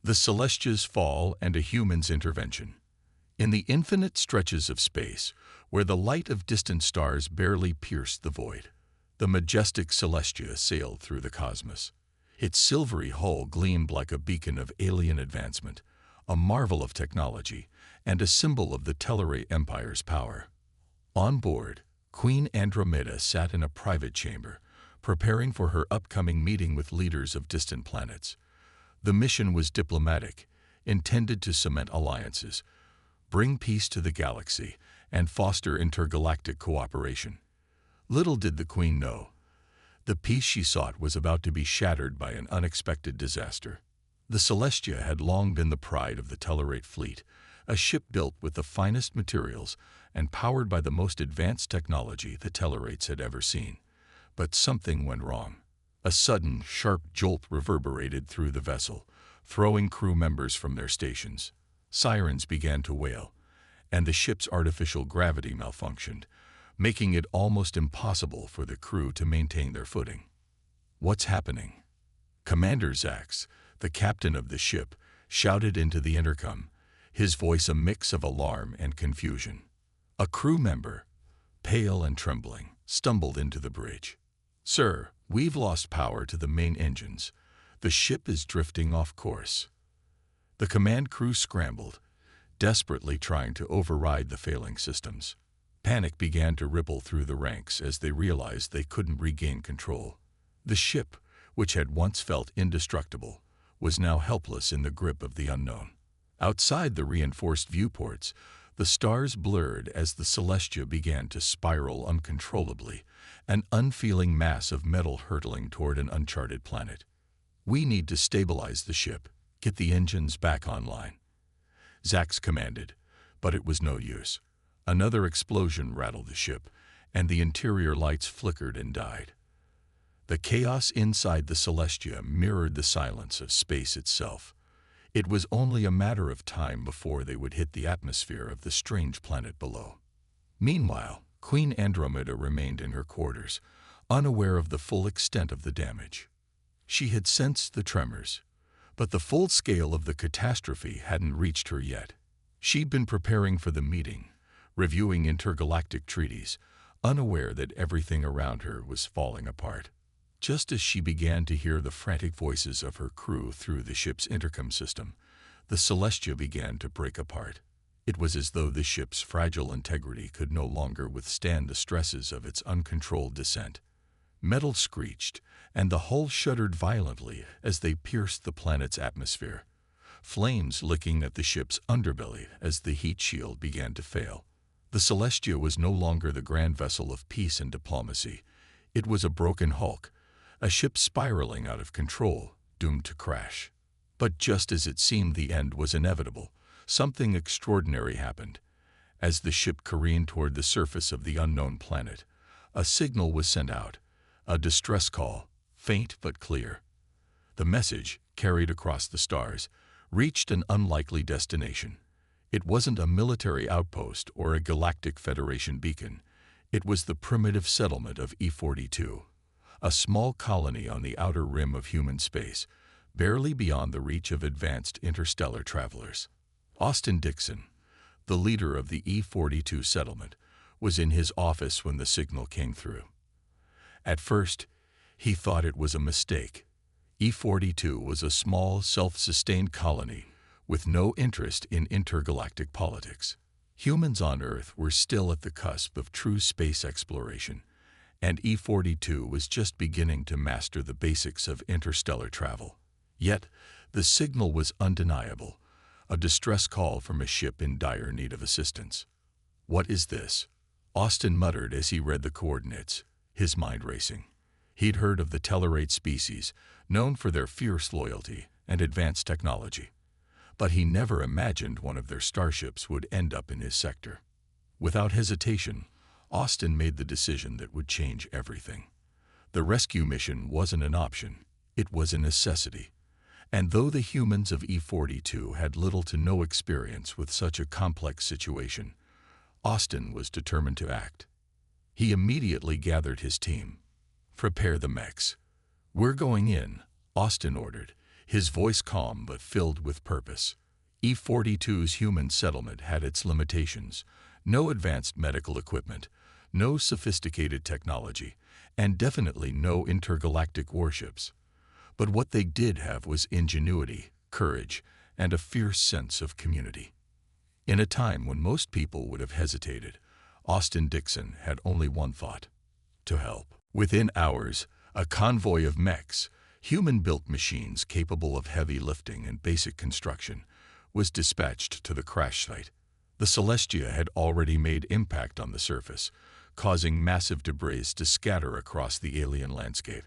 The Celestia's fall and a human's intervention. In the infinite stretches of space, where the light of distant stars barely pierced the void, the majestic Celestia sailed through the cosmos. Its silvery hull gleamed like a beacon of alien advancement, a marvel of technology, and a symbol of the Tellerite Empire's power. On board, Queen Andromeda sat in a private chamber, preparing for her upcoming meeting with leaders of distant planets. The mission was diplomatic, intended to cement alliances, bring peace to the galaxy, and foster intergalactic cooperation. Little did the Queen know, the peace she sought was about to be shattered by an unexpected disaster. The Celestia had long been the pride of the Tellerite fleet, a ship built with the finest materials and powered by the most advanced technology the Tellerites had ever seen. But something went wrong. A sudden, sharp jolt reverberated through the vessel, throwing crew members from their stations. Sirens began to wail, and the ship's artificial gravity malfunctioned, making it almost impossible for the crew to maintain their footing. "What's happening?" Commander Zax, the captain of the ship, shouted into the intercom, his voice a mix of alarm and confusion. A crew member, pale and trembling, stumbled into the bridge. "Sir, we've lost power to the main engines. The ship is drifting off course." The command crew scrambled, desperately trying to override the failing systems. Panic began to ripple through the ranks as they realized they couldn't regain control. The ship, which had once felt indestructible, was now helpless in the grip of the unknown. Outside the reinforced viewports, the stars blurred as the Celestia began to spiral uncontrollably, an unfeeling mass of metal hurtling toward an uncharted planet. "We need to stabilize the ship, get the engines back online," Zax commanded, but it was no use. Another explosion rattled the ship, and the interior lights flickered and died. The chaos inside the Celestia mirrored the silence of space itself. It was only a matter of time before they would hit the atmosphere of the strange planet below. Meanwhile, Queen Andromeda remained in her quarters, unaware of the full extent of the damage. She had sensed the tremors, but the full scale of the catastrophe hadn't reached her yet. She'd been preparing for the meeting, reviewing intergalactic treaties, unaware that everything around her was falling apart. Just as she began to hear the frantic voices of her crew through the ship's intercom system, the Celestia began to break apart. It was as though the ship's fragile integrity could no longer withstand the stresses of its uncontrolled descent. Metal screeched, and the hull shuddered violently as they pierced the planet's atmosphere, flames licking at the ship's underbelly as the heat shield began to fail. The Celestia was no longer the grand vessel of peace and diplomacy. It was a broken hulk, a ship spiraling out of control, doomed to crash. But just as it seemed the end was inevitable, something extraordinary happened. As the ship careened toward the surface of the unknown planet, a signal was sent out, a distress call, faint but clear. The message, carried across the stars, reached an unlikely destination. It wasn't a military outpost or a galactic Federation beacon. It was the primitive settlement of E42, a small colony on the outer rim of human space, barely beyond the reach of advanced interstellar travelers. Austin Dixon, the leader of the E42 settlement, was in his office when the signal came through. At first, he thought it was a mistake. E42 was a small, self-sustained colony with no interest in intergalactic politics. Humans on Earth were still at the cusp of true space exploration, and E42 was just beginning to master the basics of interstellar travel. Yet, the signal was undeniable, a distress call from a ship in dire need of assistance. "What is this?" Austin muttered as he read the coordinates, his mind racing. He'd heard of the Tellerite species, known for their fierce loyalty and advanced technology, but he never imagined one of their starships would end up in his sector. Without hesitation, Austin made the decision that would change everything. The rescue mission wasn't an option, it was a necessity. And though the humans of E42 had little to no experience with such a complex situation, Austin was determined to act. He immediately gathered his team. "Prepare the mechs. We're going in," Austin ordered, his voice calm but filled with purpose. E-42's human settlement had its limitations: no advanced medical equipment, no sophisticated technology, and definitely no intergalactic warships. But what they did have was ingenuity, courage, and a fierce sense of community. In a time when most people would have hesitated, Austin Dixon had only one thought: to help. Within hours, a convoy of mechs, human-built machines capable of heavy lifting and basic construction, was dispatched to the crash site. The Celestia had already made impact on the surface, causing massive debris to scatter across the alien landscape.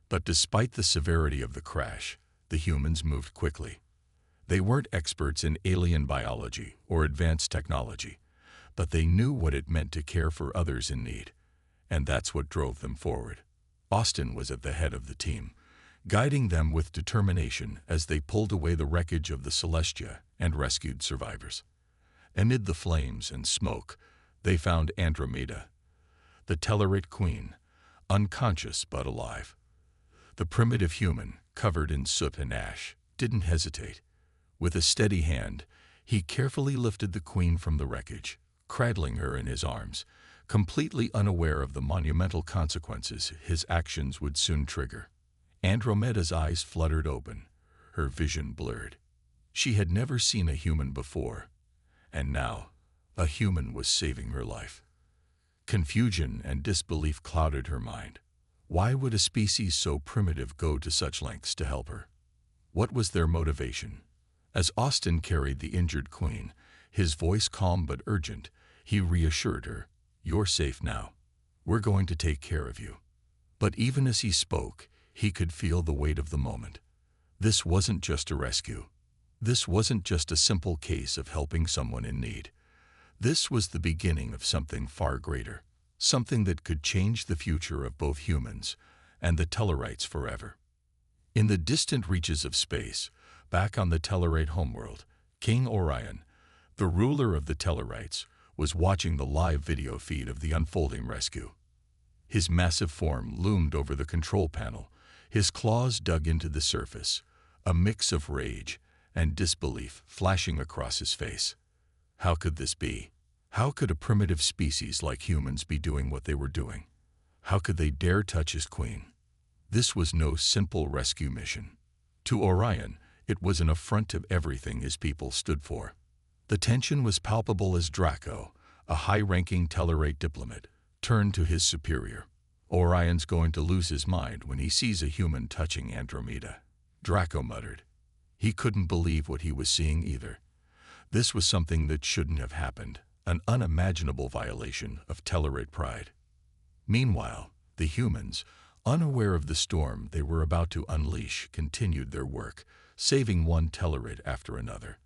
But despite the severity of the crash, the humans moved quickly. They weren't experts in alien biology or advanced technology, but they knew what it meant to care for others in need, and that's what drove them forward. Austin was at the head of the team, guiding them with determination as they pulled away the wreckage of the Celestia and rescued survivors. Amid the flames and smoke, they found Andromeda, the Tellerite queen, unconscious but alive. The primitive human, covered in soot and ash, didn't hesitate. With a steady hand, he carefully lifted the queen from the wreckage, cradling her in his arms, completely unaware of the monumental consequences his actions would soon trigger. Andromeda's eyes fluttered open, her vision blurred. She had never seen a human before, and now a human was saving her life. Confusion and disbelief clouded her mind. Why would a species so primitive go to such lengths to help her? What was their motivation? As Austin carried the injured queen, his voice calm but urgent, he reassured her, "You're safe now. We're going to take care of you." But even as he spoke, he could feel the weight of the moment. This wasn't just a rescue. This wasn't just a simple case of helping someone in need. This was the beginning of something far greater, something that could change the future of both humans and the Tellarites forever. In the distant reaches of space, back on the Tellerite homeworld, King Orion, the ruler of the Tellarites, was watching the live video feed of the unfolding rescue. His massive form loomed over the control panel, his claws dug into the surface, a mix of rage and disbelief flashing across his face. How could this be? How could a primitive species like humans be doing what they were doing? How could they dare touch his queen? This was no simple rescue mission. To Orion, it was an affront to everything his people stood for. The tension was palpable as Draco, a high-ranking Tellerite diplomat, turned to his superior. "Orion's going to lose his mind when he sees a human touching Andromeda," Draco muttered. He couldn't believe what he was seeing either. This was something that shouldn't have happened, an unimaginable violation of Tellerite pride. Meanwhile, the humans, unaware of the storm they were about to unleash, continued their work, saving one Tellerite after another.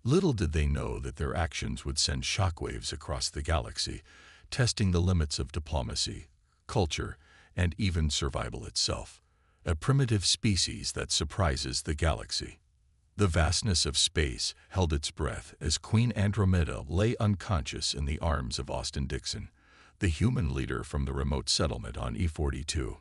Little did they know that their actions would send shockwaves across the galaxy, testing the limits of diplomacy, culture, and even survival itself, a primitive species that surprises the galaxy. The vastness of space held its breath as Queen Andromeda lay unconscious in the arms of Austin Dixon, the human leader from the remote settlement on E-42.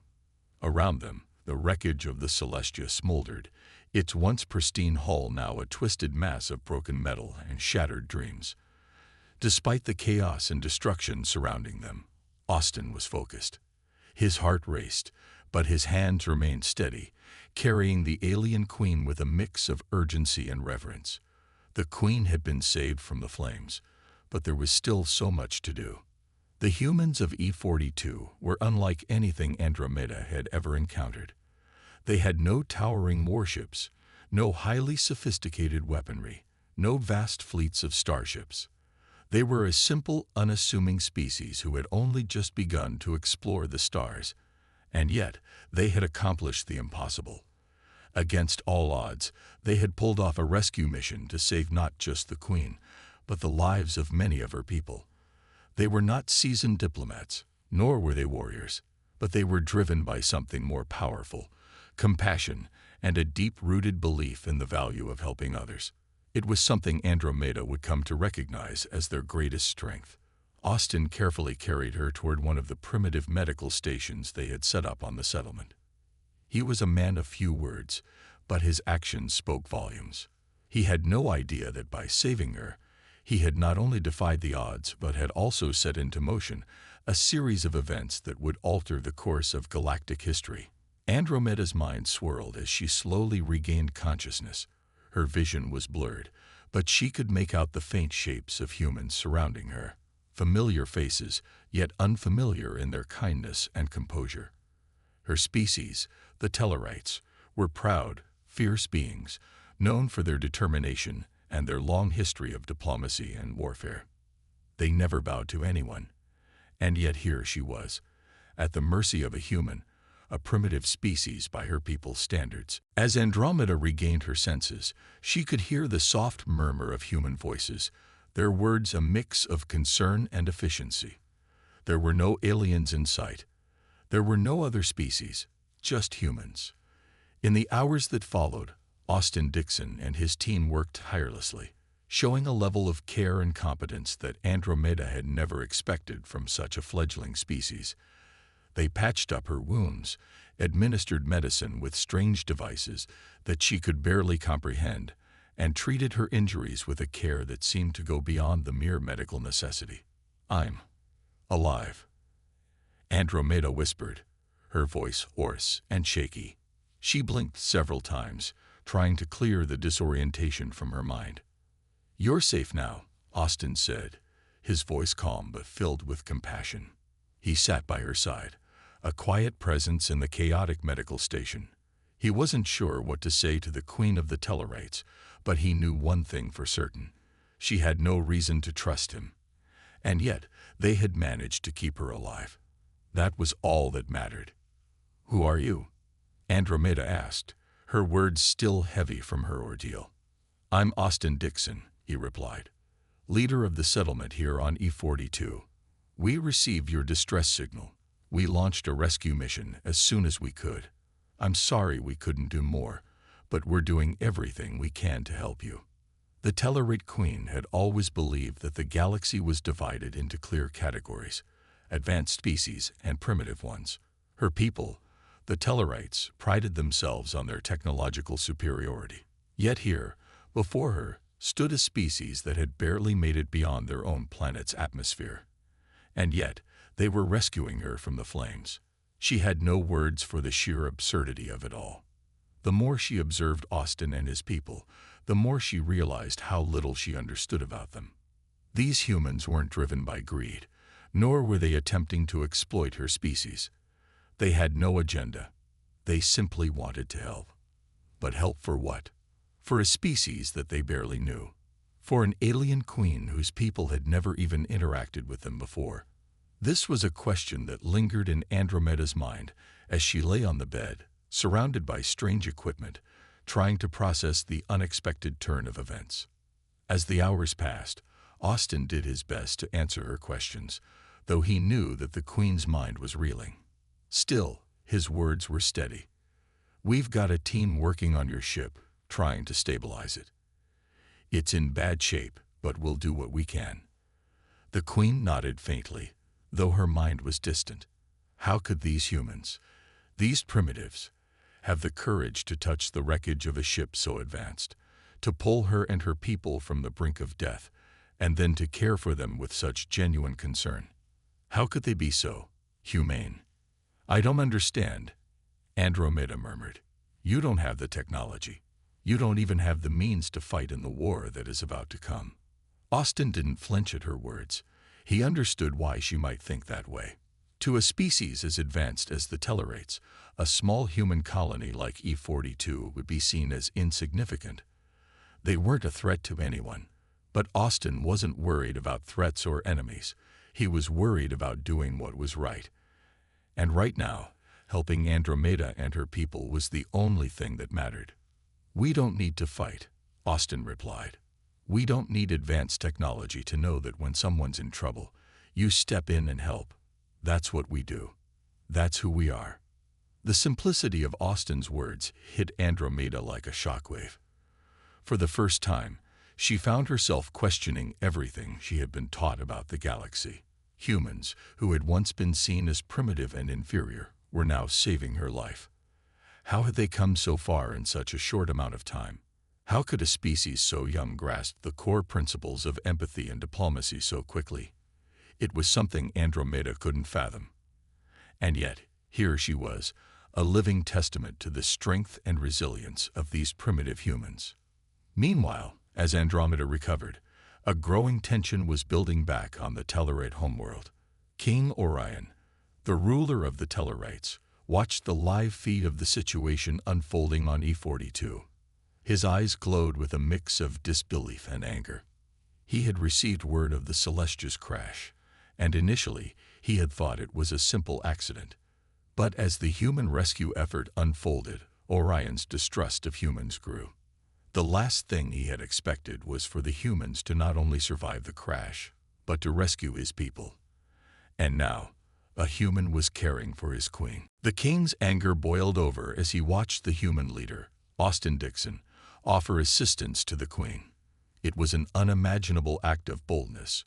Around them, the wreckage of the Celestia smoldered, its once pristine hull now a twisted mass of broken metal and shattered dreams. Despite the chaos and destruction surrounding them, Austin was focused. His heart raced, but his hands remained steady, carrying the alien queen with a mix of urgency and reverence. The queen had been saved from the flames, but there was still so much to do. The humans of E-42 were unlike anything Andromeda had ever encountered. They had no towering warships, no highly sophisticated weaponry, no vast fleets of starships. They were a simple, unassuming species who had only just begun to explore the stars. And yet, they had accomplished the impossible. Against all odds, they had pulled off a rescue mission to save not just the Queen, but the lives of many of her people. They were not seasoned diplomats, nor were they warriors, but they were driven by something more powerful: compassion and a deep-rooted belief in the value of helping others. It was something Andromeda would come to recognize as their greatest strength. Austin carefully carried her toward one of the primitive medical stations they had set up on the settlement. He was a man of few words, but his actions spoke volumes. He had no idea that by saving her, he had not only defied the odds but had also set into motion a series of events that would alter the course of galactic history. Andromeda's mind swirled as she slowly regained consciousness. Her vision was blurred, but she could make out the faint shapes of humans surrounding her, familiar faces, yet unfamiliar in their kindness and composure. Her species, the Tellerites, were proud, fierce beings, known for their determination and their long history of diplomacy and warfare. They never bowed to anyone, and yet here she was, at the mercy of a human, a primitive species by her people's standards. As Andromeda regained her senses, she could hear the soft murmur of human voices, their words a mix of concern and efficiency. There were no aliens in sight. There were no other species, just humans. In the hours that followed, Austin Dixon and his team worked tirelessly, showing a level of care and competence that Andromeda had never expected from such a fledgling species. They patched up her wounds, administered medicine with strange devices that she could barely comprehend, and treated her injuries with a care that seemed to go beyond the mere medical necessity. "I'm alive," Andromeda whispered, her voice hoarse and shaky. She blinked several times, trying to clear the disorientation from her mind. "You're safe now," Austin said, his voice calm but filled with compassion. He sat by her side, a quiet presence in the chaotic medical station. He wasn't sure what to say to the Queen of the Tellerites, but he knew one thing for certain. She had no reason to trust him. And yet, they had managed to keep her alive. That was all that mattered. "Who are you?" Andromeda asked, her words still heavy from her ordeal. "I'm Austin Dixon," he replied, "leader of the settlement here on E42. We received your distress signal. We launched a rescue mission as soon as we could. I'm sorry we couldn't do more, but we're doing everything we can to help you." The Tellerite Queen had always believed that the galaxy was divided into clear categories, advanced species and primitive ones. Her people, the Tellerites, prided themselves on their technological superiority. Yet here, before her, stood a species that had barely made it beyond their own planet's atmosphere. And yet, they were rescuing her from the flames. She had no words for the sheer absurdity of it all. The more she observed Austin and his people, the more she realized how little she understood about them. These humans weren't driven by greed, nor were they attempting to exploit her species. They had no agenda. They simply wanted to help. But help for what? For a species that they barely knew. For an alien queen whose people had never even interacted with them before. This was a question that lingered in Andromeda's mind as she lay on the bed, surrounded by strange equipment, trying to process the unexpected turn of events. As the hours passed, Austin did his best to answer her questions, though he knew that the Queen's mind was reeling. Still, his words were steady. "We've got a team working on your ship, trying to stabilize it. It's in bad shape, but we'll do what we can." The Queen nodded faintly, though her mind was distant. How could these humans, these primitives, have the courage to touch the wreckage of a ship so advanced, to pull her and her people from the brink of death, and then to care for them with such genuine concern? How could they be so humane? "I don't understand," Andromeda murmured. "You don't have the technology. You don't even have the means to fight in the war that is about to come." Austin didn't flinch at her words. He understood why she might think that way. To a species as advanced as the Tellerites, a small human colony like E42 would be seen as insignificant. They weren't a threat to anyone. But Austin wasn't worried about threats or enemies. He was worried about doing what was right. And right now, helping Andromeda and her people was the only thing that mattered. "We don't need to fight," Austin replied. "We don't need advanced technology to know that when someone's in trouble, you step in and help. That's what we do. That's who we are." The simplicity of Austin's words hit Andromeda like a shockwave. For the first time, she found herself questioning everything she had been taught about the galaxy. Humans, who had once been seen as primitive and inferior, were now saving her life. How had they come so far in such a short amount of time? How could a species so young grasp the core principles of empathy and diplomacy so quickly? It was something Andromeda couldn't fathom. And yet, here she was, a living testament to the strength and resilience of these primitive humans. Meanwhile, as Andromeda recovered, a growing tension was building back on the Tellerite homeworld. King Orion, the ruler of the Tellerites, watched the live feed of the situation unfolding on E42. His eyes glowed with a mix of disbelief and anger. He had received word of the Celestia's crash, and initially he had thought it was a simple accident. But as the human rescue effort unfolded, Orion's distrust of humans grew. The last thing he had expected was for the humans to not only survive the crash, but to rescue his people. And now, a human was caring for his queen. The king's anger boiled over as he watched the human leader, Austin Dixon, offer assistance to the queen. It was an unimaginable act of boldness,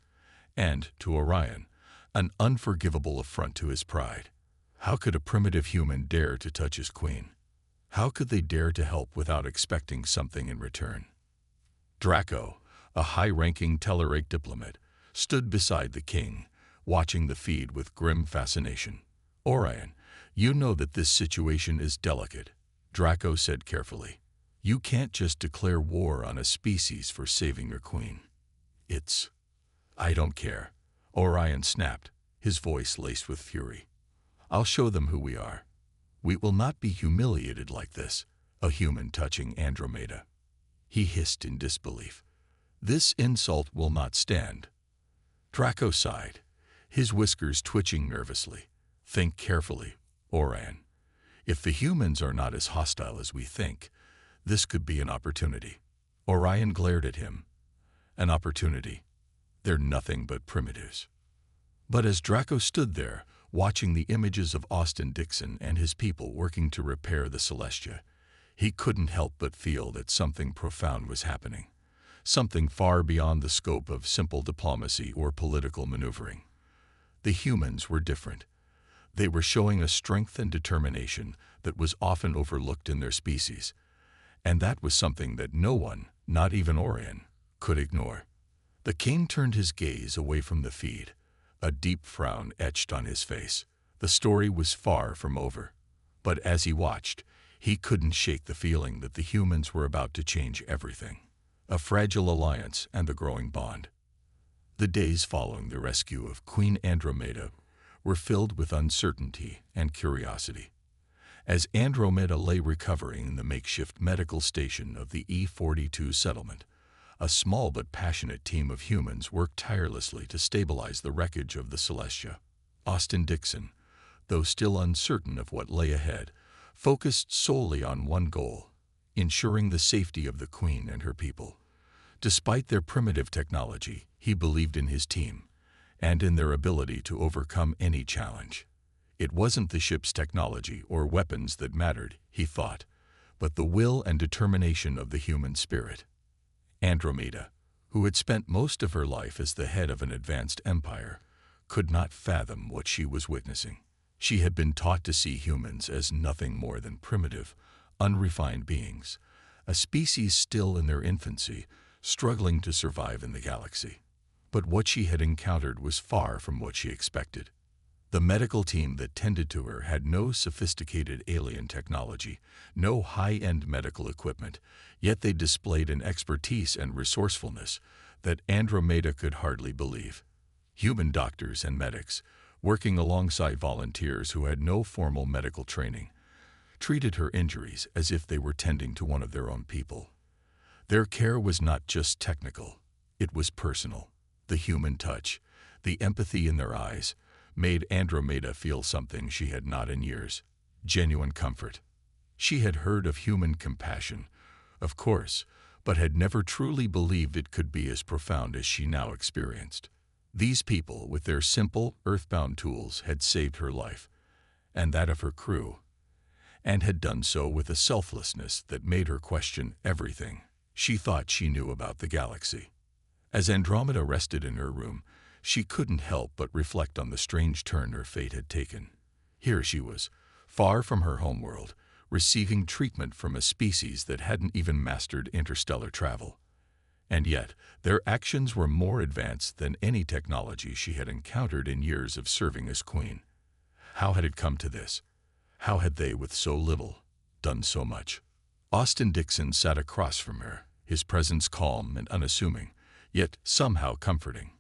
and, to Orion, an unforgivable affront to his pride. How could a primitive human dare to touch his queen? How could they dare to help without expecting something in return? Draco, a high-ranking Tellerite diplomat, stood beside the king, watching the feed with grim fascination. Orion, you know that this situation is delicate, Draco said carefully. You can't just declare war on a species for saving your queen. I don't care, Orion snapped, his voice laced with fury. I'll show them who we are. We will not be humiliated like this, a human touching Andromeda. He hissed in disbelief. This insult will not stand. Draco sighed, his whiskers twitching nervously. Think carefully, Orion. If the humans are not as hostile as we think, this could be an opportunity. Orion glared at him. An opportunity. They're nothing but primitives. But as Draco stood there, watching the images of Austin Dixon and his people working to repair the Celestia, he couldn't help but feel that something profound was happening. Something far beyond the scope of simple diplomacy or political maneuvering. The humans were different. They were showing a strength and determination that was often overlooked in their species. And that was something that no one, not even Orion, could ignore. The king turned his gaze away from the feed, a deep frown etched on his face. The story was far from over. But as he watched, he couldn't shake the feeling that the humans were about to change everything. A fragile alliance and the growing bond. The days following the rescue of Queen Andromeda were filled with uncertainty and curiosity. As Andromeda lay recovering in the makeshift medical station of the E42 settlement, a small but passionate team of humans worked tirelessly to stabilize the wreckage of the Celestia. Austin Dixon, though still uncertain of what lay ahead, focused solely on one goal: ensuring the safety of the Queen and her people. Despite their primitive technology, he believed in his team, and in their ability to overcome any challenge. It wasn't the ship's technology or weapons that mattered, he thought, but the will and determination of the human spirit. Andromeda, who had spent most of her life as the head of an advanced empire, could not fathom what she was witnessing. She had been taught to see humans as nothing more than primitive, unrefined beings, a species still in their infancy, struggling to survive in the galaxy. But what she had encountered was far from what she expected. The medical team that tended to her had no sophisticated alien technology, no high-end medical equipment, yet they displayed an expertise and resourcefulness that Andromeda could hardly believe. Human doctors and medics, working alongside volunteers who had no formal medical training, treated her injuries as if they were tending to one of their own people. Their care was not just technical, it was personal. The human touch, the empathy in their eyes, made Andromeda feel something she had not in years: genuine comfort. She had heard of human compassion, of course, but had never truly believed it could be as profound as she now experienced. These people, with their simple, earthbound tools, had saved her life, and that of her crew, and had done so with a selflessness that made her question everything she thought she knew about the galaxy. As Andromeda rested in her room, she couldn't help but reflect on the strange turn her fate had taken. Here she was, far from her homeworld, receiving treatment from a species that hadn't even mastered interstellar travel. And yet, their actions were more advanced than any technology she had encountered in years of serving as queen. How had it come to this? How had they, with so little, done so much? Austin Dixon sat across from her, his presence calm and unassuming, yet somehow comforting.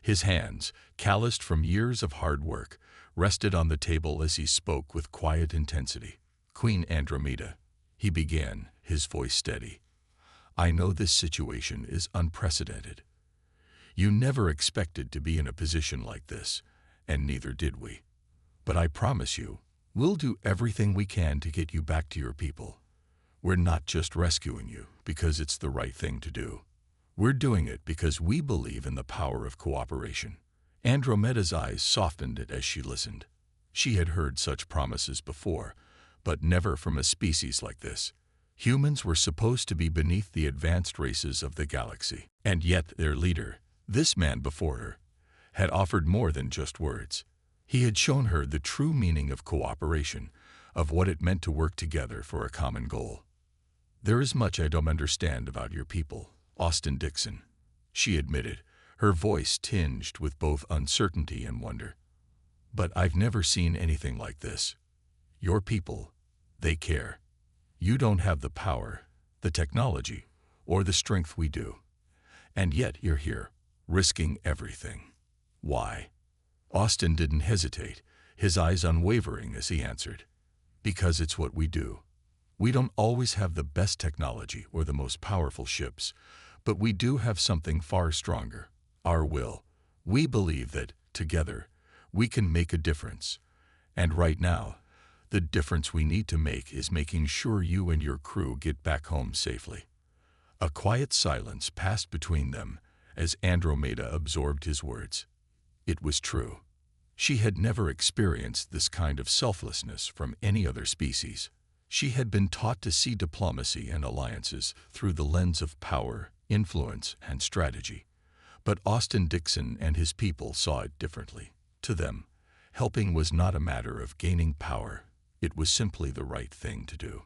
His hands, calloused from years of hard work, rested on the table as he spoke with quiet intensity. "Queen Andromeda," he began, his voice steady, "I know this situation is unprecedented. You never expected to be in a position like this, and neither did we. But I promise you, we'll do everything we can to get you back to your people. We're not just rescuing you because it's the right thing to do. We're doing it because we believe in the power of cooperation." Andromeda's eyes softened as she listened. She had heard such promises before, but never from a species like this. Humans were supposed to be beneath the advanced races of the galaxy, and yet their leader, this man before her, had offered more than just words. He had shown her the true meaning of cooperation, of what it meant to work together for a common goal. "There is much I don't understand about your people, Austin Dixon," she admitted, her voice tinged with both uncertainty and wonder. "But I've never seen anything like this. Your people, they care. You don't have the power, the technology, or the strength we do. And yet you're here, risking everything. Why?" Austin didn't hesitate, his eyes unwavering as he answered. "Because it's what we do. We don't always have the best technology or the most powerful ships, but we do have something far stronger, our will. We believe that, together, we can make a difference. And right now, the difference we need to make is making sure you and your crew get back home safely." A quiet silence passed between them as Andromeda absorbed his words. It was true. She had never experienced this kind of selflessness from any other species. She had been taught to see diplomacy and alliances through the lens of power, influence, and strategy. But Austin Dixon and his people saw it differently. To them, helping was not a matter of gaining power. It was simply the right thing to do.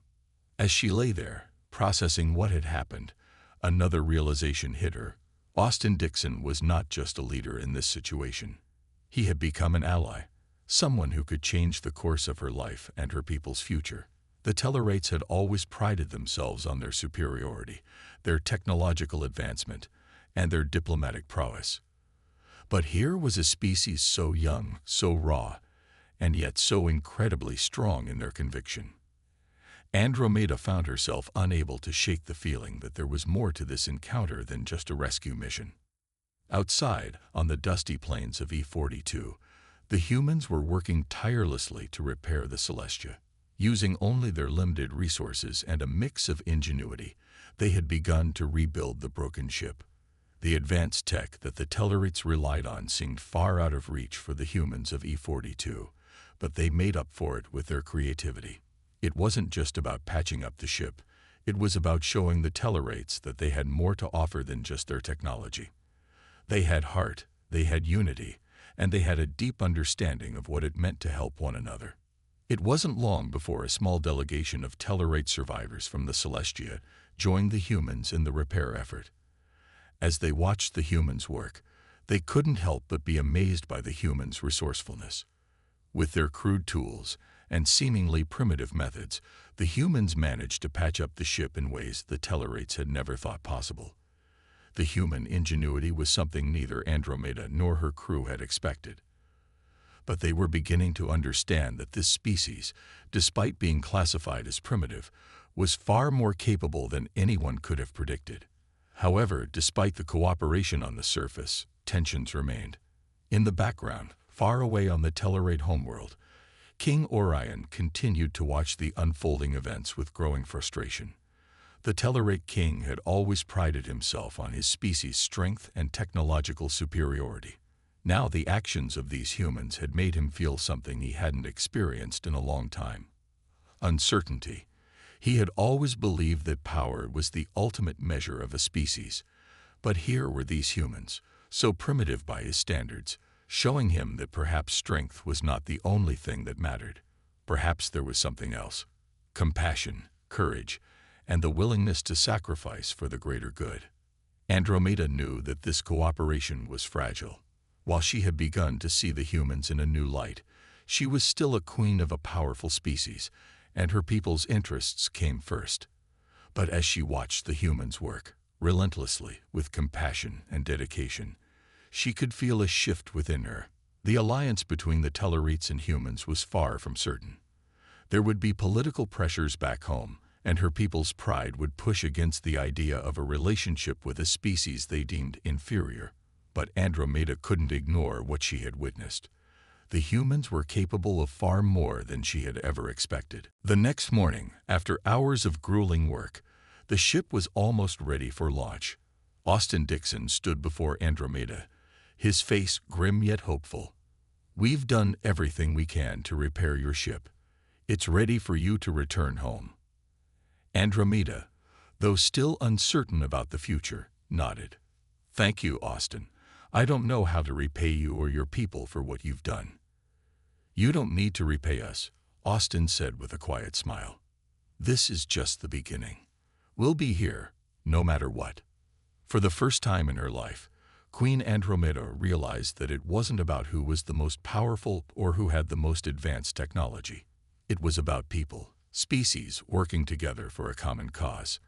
As she lay there, processing what had happened, another realization hit her. Austin Dixon was not just a leader in this situation. He had become an ally, someone who could change the course of her life and her people's future. The Tellerites had always prided themselves on their superiority, their technological advancement, and their diplomatic prowess. But here was a species so young, so raw, and yet so incredibly strong in their conviction. Andromeda found herself unable to shake the feeling that there was more to this encounter than just a rescue mission. Outside, on the dusty plains of E42, the humans were working tirelessly to repair the Celestia. Using only their limited resources and a mix of ingenuity, they had begun to rebuild the broken ship. The advanced tech that the Tellerites relied on seemed far out of reach for the humans of E42, but they made up for it with their creativity. It wasn't just about patching up the ship. It was about showing the Tellerites that they had more to offer than just their technology. They had heart, they had unity, and they had a deep understanding of what it meant to help one another. It wasn't long before a small delegation of Tellerite survivors from the Celestia joined the humans in the repair effort. As they watched the humans work, they couldn't help but be amazed by the humans' resourcefulness. With their crude tools and seemingly primitive methods, the humans managed to patch up the ship in ways the Tellerites had never thought possible. The human ingenuity was something neither Andromeda nor her crew had expected. But they were beginning to understand that this species, despite being classified as primitive, was far more capable than anyone could have predicted. However, despite the cooperation on the surface, tensions remained. In the background, far away on the Tellerite homeworld, King Orion continued to watch the unfolding events with growing frustration. The Tellerite king had always prided himself on his species' strength and technological superiority. Now the actions of these humans had made him feel something he hadn't experienced in a long time: uncertainty. He had always believed that power was the ultimate measure of a species, but here were these humans, so primitive by his standards, showing him that perhaps strength was not the only thing that mattered. Perhaps there was something else. compassion, courage, and the willingness to sacrifice for the greater good. Andromeda knew that this cooperation was fragile. While she had begun to see the humans in a new light, she was still a queen of a powerful species, and her people's interests came first. But as she watched the humans work, relentlessly, with compassion and dedication, she could feel a shift within her. The alliance between the Tellerites and humans was far from certain. There would be political pressures back home, and her people's pride would push against the idea of a relationship with a species they deemed inferior. But Andromeda couldn't ignore what she had witnessed. The humans were capable of far more than she had ever expected. The next morning, after hours of grueling work, the ship was almost ready for launch. Austin Dixon stood before Andromeda, his face grim yet hopeful. "We've done everything we can to repair your ship. It's ready for you to return home." Andromeda, though still uncertain about the future, nodded. "Thank you, Austin. I don't know how to repay you or your people for what you've done." "You don't need to repay us," Austin said with a quiet smile. "This is just the beginning. We'll be here, no matter what." For the first time in her life, Queen Andromeda realized that it wasn't about who was the most powerful or who had the most advanced technology. It was about people, species working together for a common cause.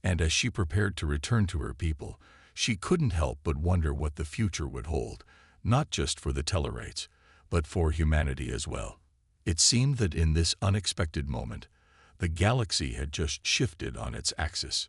And as she prepared to return to her people, she couldn't help but wonder what the future would hold, not just for the Tellerites, but for humanity as well. It seemed that in this unexpected moment, the galaxy had just shifted on its axis.